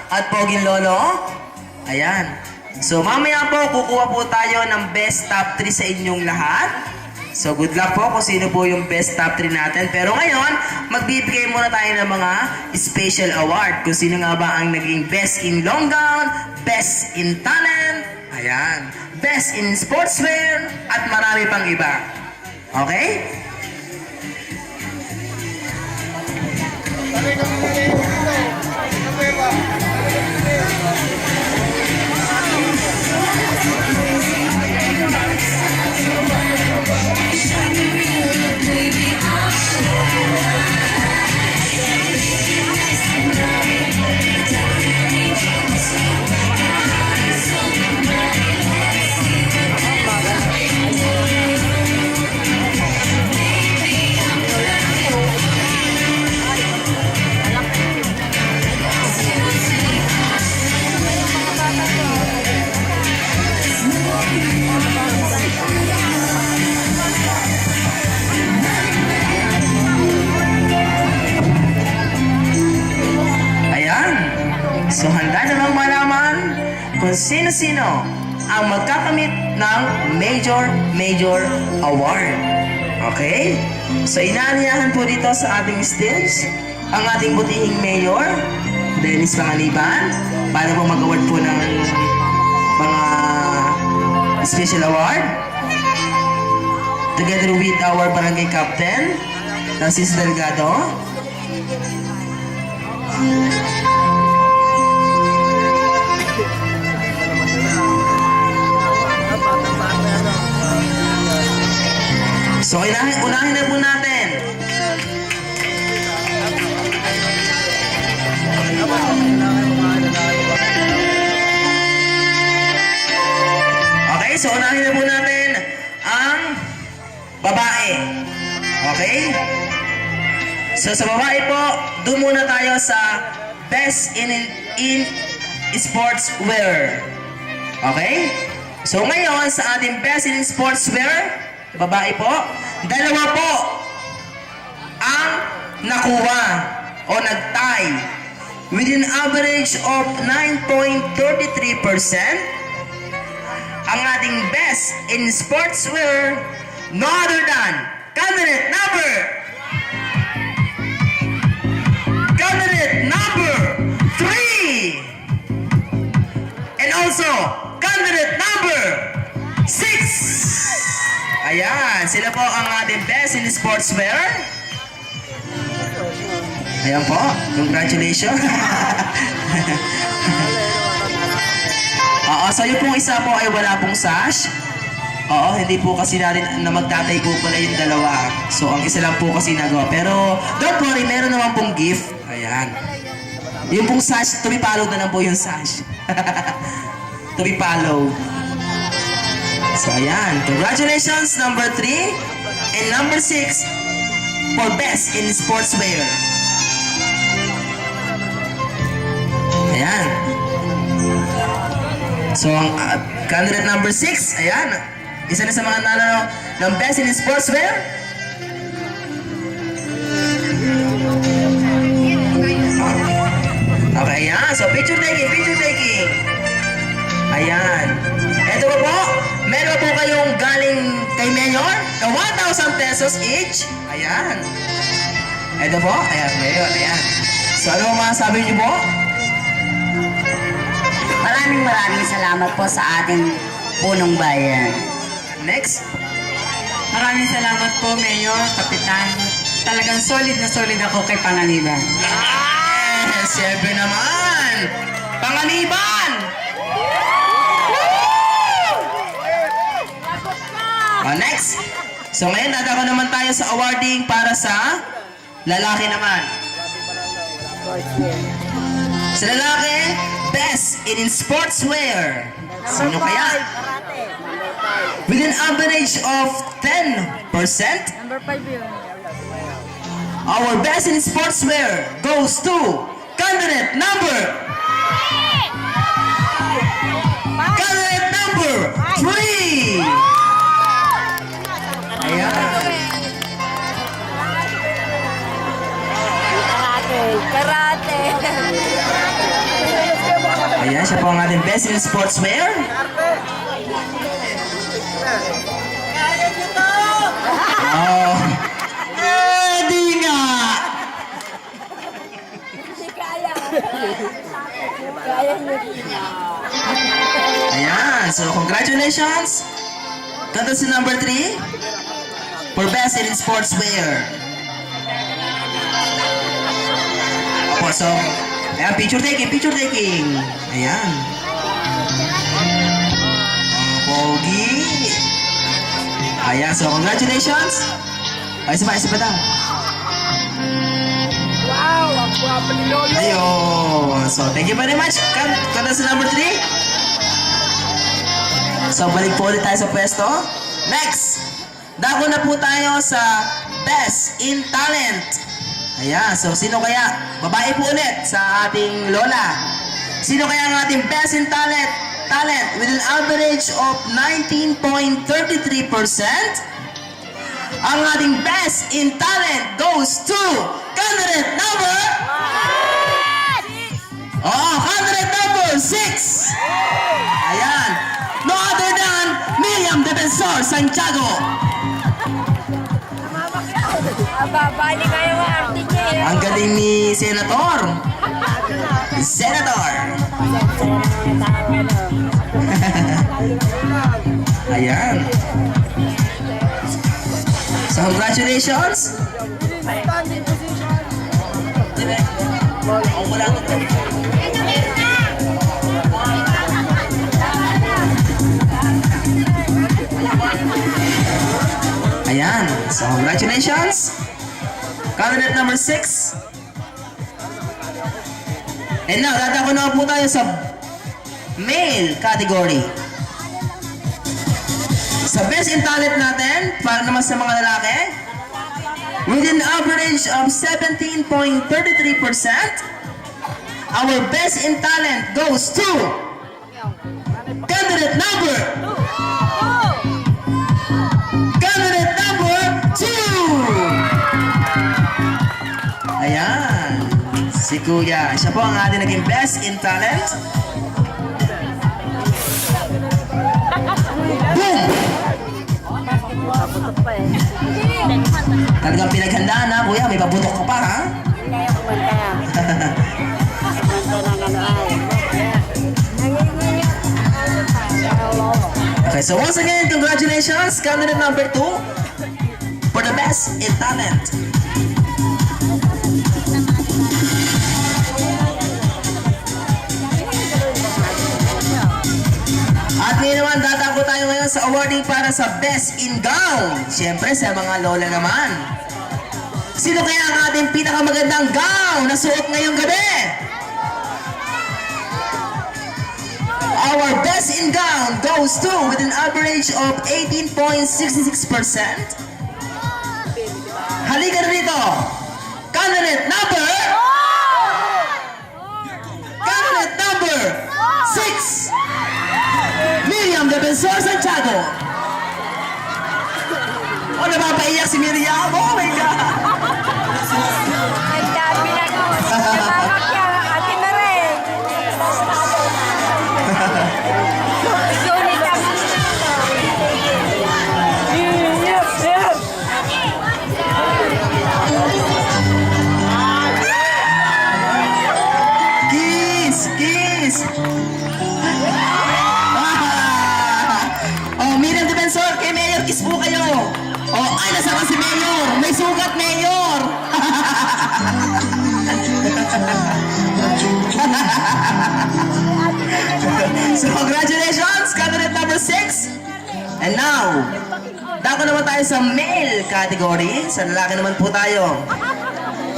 at Poging Lolo. Ayan. So mamaya po, kukuha po tayo ng best top 3 sa inyong lahat. So good luck po kung sino po yung best top 3 natin. Pero ngayon, magbibigay muna tayo ng mga special award. Kung sino nga ba ang naging best in long gown, best in talent, ayan, best in sportswear, at marami pang iba. Okay? So handa na bang malaman kung sino-sino ang magkakamit ng major award. Okay? So inaanyahan po dito sa ating stage ang ating butihing mayor, Dennis Panganiban, para po mag-award po ng mga special award. Together with our barangay captain, Narcis Delgado. So, unahin na po natin. Okay, so unahin na po natin ang babae. Okay? So, sa babae po, doon muna tayo sa best in sportswear. Okay? So, ngayon, sa ating best in sportswear, babae po, dalawa po ang nakuha o nag-tie with an average of 9.33%. Ang ating best in sportswear, no other than candidate number 3 and also candidate number 6. Ayan, sila po ang ating best in sportswear. Ayan po, congratulations. Oo, so yung pong isa po ay wala pong sash. Oo, hindi po kasi natin na magtatay ko pala yung dalawa. So ang isa lang po kasi nagawa. Pero don't worry, meron naman pong gift. Ayan. Yung pong sash, to be followed na lang po yung sash. To be followed. So ayan, congratulations number 3 and number 6 for best in sportswear. Ayan. So ang candidate number 6, ayan, isa na sa mga nanalo ng best in sportswear. Okay, ayan. So picture taking. Ayan. Ito po, meron po kayong galing kay Mayor na 1,000 pesos each. Ayan. Ito po, ayan, Mayor, ayan. So ano masasabi niyo po? Maraming salamat po sa ating punong bayan. Next. Maraming salamat po, Mayor, Kapitan. Talagang solid na solid ako kay Panganiban. Yes, siyempre naman. Panganiban! Next. So ngayon, dadako naman tayo sa awarding para sa lalaki naman. Sa lalaki, best in sportswear. Sino kaya? With an average of 10%. Number 5 yun. Our best in sportswear goes to candidate number 3. Ayan. Karate. Ayan, siya po ang ating best in sportswear. Oh. Di nga! Ayan, so congratulations! Contestant number 3 for best in sportswear. Opo, so, ayan, picture taking. Ayan. Pogi. Ayan, so congratulations. Ay, isa pa daw. Wow, ang gwapo ni Lolo. Ayun. So, thank you very much. Contestant number 3. So, balik po ulit tayo sa pwesto. Next, dako na po tayo sa Best in Talent. Ayan, so sino kaya? Babae po ulit sa ating lola. Sino kaya ang ating Best in Talent? Talent with an average of 19.33%. Ang ating Best in Talent goes to candidate number... candidate number 6. Ayan. No other than Miriam Defensor Santiago. Ababali kayo ang RTJ. Ang galing ni Senator. Ayan. So, congratulations. Wala ko to. Ayan. So, congratulations. Candidate number 6. And now, dadako na po tayo sa male category. Sa best in talent natin, para naman sa mga lalaki, with an average of 17.33%, our best in talent goes to candidate number 2. Ayan, si Kuya. Siya po ang ating naging best in talent. Boom! Talagang pinaghandaan na, Kuya. May pabutok ka pa, ha? Okay, so once again, congratulations, candidate number 2 for the best in talent. At ngayon naman, dadako tayo ngayon sa awarding para sa best in gown. Siyempre, sa mga lola naman. Sino kaya ang ating pinakamagandang gown na suot ngayong gabi? Our best in gown goes to with an average of 18.66%. Halika na rito. Candidate number 6. Miriam Defensor Santiago. Oh, napapaiyak si Miriam. Oh my God. Ang dami na doon. Ate na rin. Sulit ang Kiss. Oh, Miriam Defensor, kay Mayor, kiss po kayo. Oh, ay, nasama si Mayor. May sugat, Mayor. So, congratulations, candidate number 6. And now, dako naman tayo sa male category. Sa lalaki naman po tayo.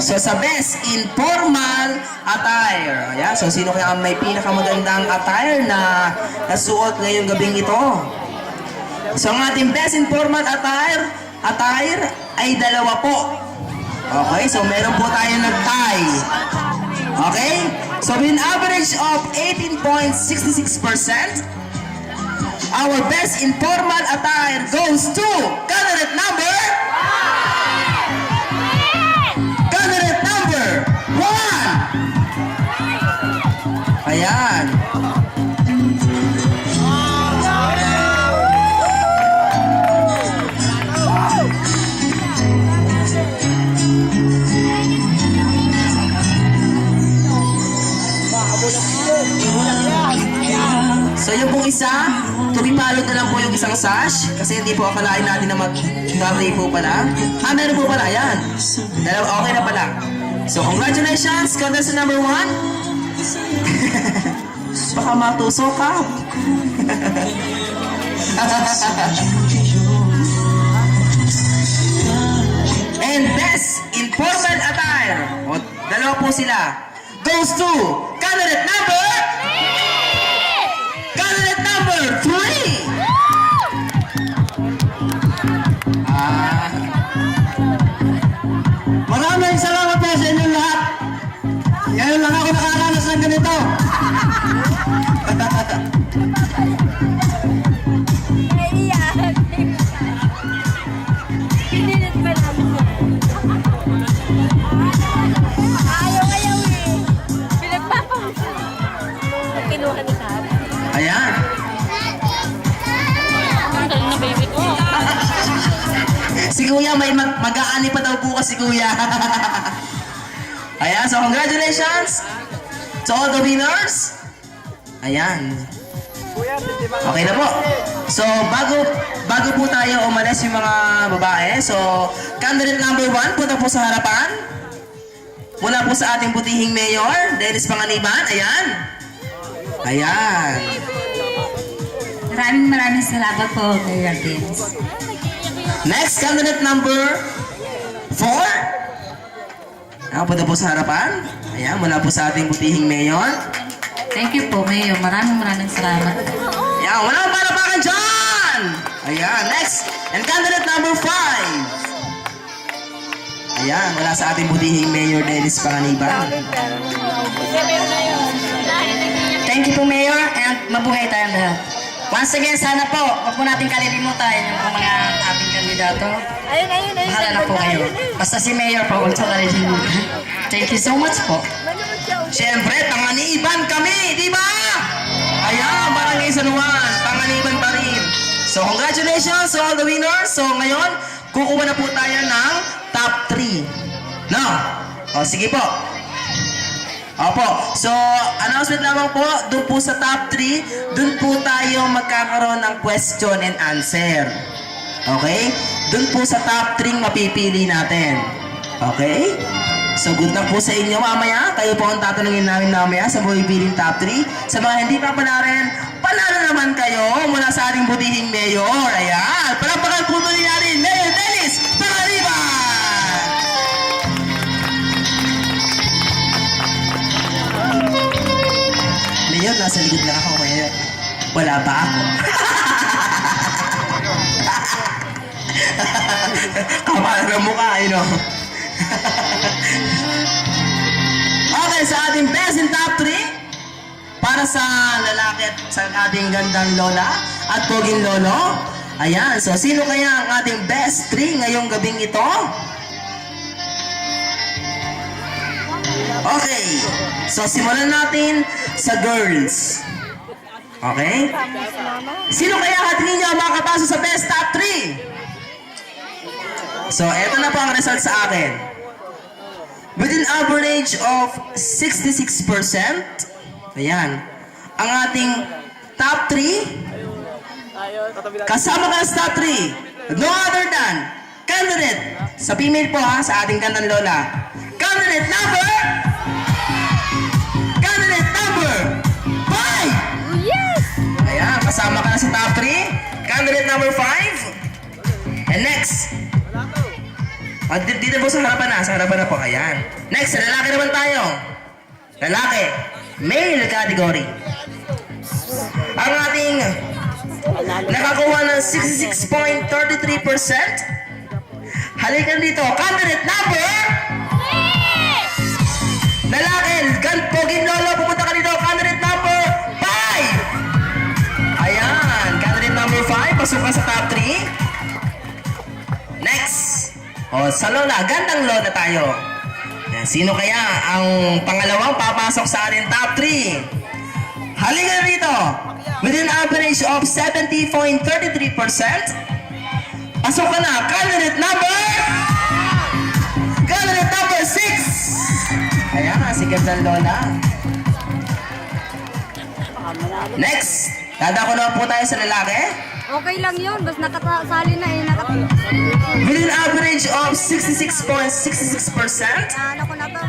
So, sa best informal attire. Ayan, so sino kaya ang may pinakamagandang attire na nasuot ngayong gabing ito? So, ang ating best informal attire ay dalawa po. Okay, so meron po tayo nag-tie. Okay? So, with an average of 18.66%, our best informal attire goes to candidate number 1. Ayan. So yung pong isa, tumipalot na lang po yung isang sash kasi hindi po akalain natin na mag-3 po pala. Meron po pala, ayan. Dalawa, okay na pala. So congratulations, contestant number 1. Baka matuso ka. And best informal attire. O, dalawa po sila. Goes to candidate number 3. Maraming salamat po sa inyong lahat. Ngayon lang ako nakaranas ng ganito. Naiiyak. Pinilit pa lang. Ayaw eh. Pinagpapamusa. Kinuha ni Kat. Ayan. Si Kuya, may mag-aani pa daw bukas si Kuya. Ayan, so congratulations to all the winners. Ayan. Okay na po. So, bago po tayo umalis yung mga babae, so, candidate number 1, punta po sa harapan. Mula po sa ating butihing mayor, Dennis Panganiban. Ayan. Ayan. Maraming salamat po, Mayor Vince. Next, candidate number 4. Punta po sa harapan. Ayan, mula po sa ating butihing mayor. Thank you po, Mayor. Maraming salamat. Ayan, walang palapakan dyan! Ayan, next. And candidate number 5. Ayan, mula sa ating butihing mayor, Dennis Panganiban. Thank you po, Mayor, and mabuhay tayong lahat. Once again, sana po, huwag po natin kalilimutan yung mga ating kandidato. Ayun. Bahala na po kayo. Basta si Mayor po, huwag sa kalilimutan. Thank you so much po. Siyempre, Panganiban kami, di ba? Ayan, Barangay San Juan, Panganiban pa rin. So, congratulations to all the winners. So, ngayon, kukuha na po tayo ng top 3. No? O, sige po. Opo. So, announcement lamang po, doon po sa top 3, doon po tayo magkakaroon ng question and answer. Okay? Doon po sa top 3 mapipili natin. Okay? So, good luck po sa inyo mamaya. Kayo po ang tatanungin namin mamaya sa mapipiling top 3. Sa mga hindi pa pala rin, panalo naman kayo mula sa ating butihing mayor. Ayan. Palapakan po tuloy natin, Mayor Dennis Panganiban! Mayor, nasa likod lang ako, Mayor. Wala pa ako. Kapal ng mukha, Okay, sa ating best in top 3, para sa lalaki at sa ating gandang lola at poging lolo. Ayan, so sino kaya ang ating best 3 ngayong gabing ito? Okay, so simulan natin sa girls. Okay? Sino kaya tingin niyo makakapasok sa best top 3? So, eto na po ang result sa akin. With an average of 66%, ayan, ang ating top 3, kasama ka sa top 3, no other than, candidate, sa female po ha, sa ating gandang lola, candidate number 5! Yes! Ayan, kasama ka na sa top 3, candidate number 5, and next, dito po sa harapan na po, ayan. Next, sa lalaki naman tayo. Lalaki, male category. Ang ating nakakuha ng 66.33%. Halikan dito, candidate number 3! Lalaki, poging lolo, pupunta ka dito, candidate number 5! Ayan, candidate number 5, pasok ka sa top 3. Next. O, sa lola, gandang lola tayo. Yan, sino kaya ang pangalawang papasok sa ating top 3? Halika rito. With an average of 70.33%. Pasok ka na. Candidate number 6. Ayan, si Captain Lola. Next. Dadako naman po tayo sa lalaki. Okay lang yun. Basta nakasali na eh. With an average of 66.66%. Ano ko na to?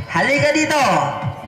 Halika dito.